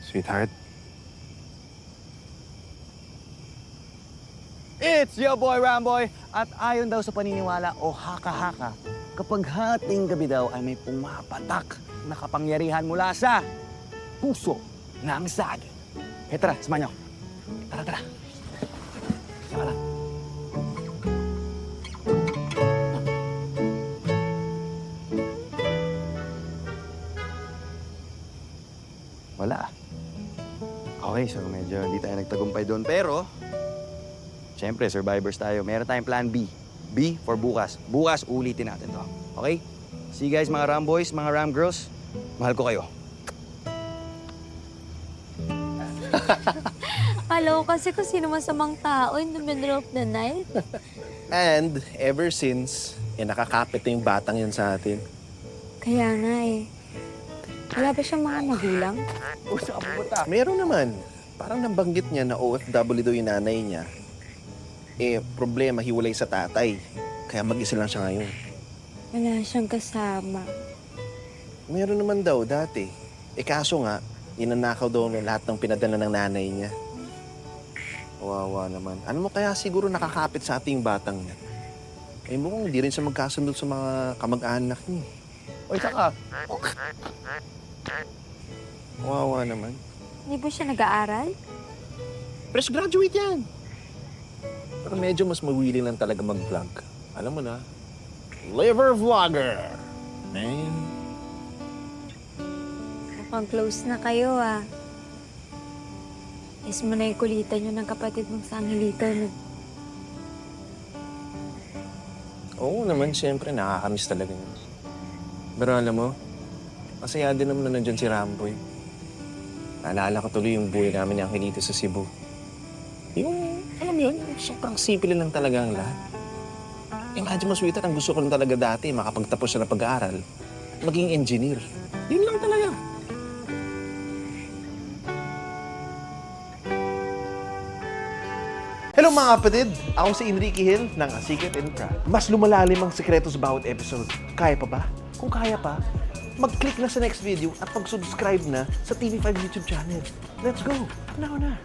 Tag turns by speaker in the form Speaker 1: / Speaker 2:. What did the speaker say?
Speaker 1: Sweetheart?
Speaker 2: It's your boy Ramboy at ayon daw sa paniniwala o haka-haka, kapag hating gabi daw ay may pumapatak na kapangyarihan mula sa puso ng saging. Kaya tara, samahan niyo. Tara, tara. Sama lang. Wala. Okay, so medyo hindi tayo nagtagumpay doon. Pero, siyempre, survivors tayo. Meron tayong plan B. B for bukas. Bukas, ulitin natin to. Okay? See you guys, mga Ram Boys, mga Ram Girls. Mahal ko kayo.
Speaker 3: Hello, kasi kung sino masamang tao in the middle of the night.
Speaker 1: And ever since, nakakapit na yung batang yan sa atin.
Speaker 3: Kaya nga eh. Wala ba siyang mga magulang?
Speaker 2: Usa ka pupunta.
Speaker 1: Meron naman. Parang nabanggit niya na OFW daw yung nanay niya. Problema, hiwalay sa tatay. Kaya mag-isa lang siya ngayon.
Speaker 3: Wala siyang kasama.
Speaker 1: Meron naman daw dati. Kaso nga, inanakaw daw na lahat ng pinadala ng nanay niya. Wawa naman. Ano mo kaya siguro nakakapit sa ating batang niya? Mukhang hindi rin siya magkasundo sa mga kamag-anak niya.
Speaker 2: Oy, saka.
Speaker 1: Wawa naman.
Speaker 3: Hindi ba siya nag-aaral?
Speaker 1: Fresh graduate yan. Pero medyo mas mawili lang talaga mag-vlog. Alam mo na, liver vlogger. Man.
Speaker 3: Mukhang close na kayo ah. Yes mo na yung kulitan nyo ng kapatid mong sa Angelito, no?
Speaker 1: Oo naman, siyempre, nakakamiss talaga yun. Pero alam mo, masaya din naman na nandyan si Ramboy. Naalala ko tuloy yung buhay namin ni Angelito sa Cebu. Yung, alam mo yun, yung sobrang simple lang talaga ang lahat. Imagine mo, sweetheart, ang gusto ko lang talaga dati, makapagtapos siya ng pag-aaral, maging engineer. Yun lang talaga. Hello mga kapatid! Ako si Enrique Hill ng Asikat and Proud. Mas lumalalim ang sekreto sa bawat episode. Kaya pa ba? Kung kaya pa, mag-click na sa next video at mag-subscribe na sa TV5 YouTube channel. Let's go! Now na!